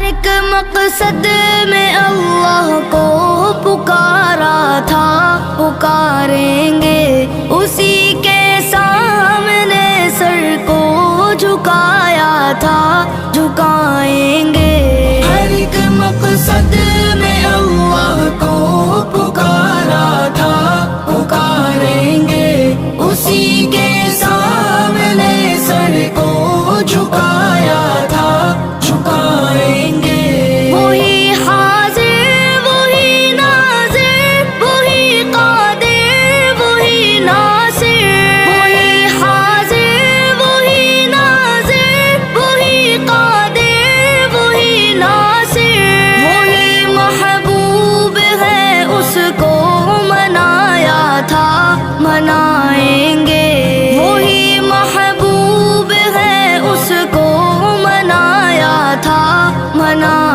ایک مقصد میں اللہ کو پکارا تھا، پکاریں گے اسی کے سامنے سر کو جھکایا تھا، جھکائیں گے۔ ہر ایک مقصد میں اللہ کو پکارا تھا، پکاریں گے اسی کے سامنے سر کو جھکایا تھا، جھکائیں گے۔ وہی حاضر وہی ناظر، وہی قادر وہی ناصر، وہی حاضر وہی ناظر، وہی قادر وہی ناصر، وہی محبوب ہے اس کو منایا تھا، منائیں گے۔ وہی محبوب ہے اس کو منایا تھا، منائیں گے۔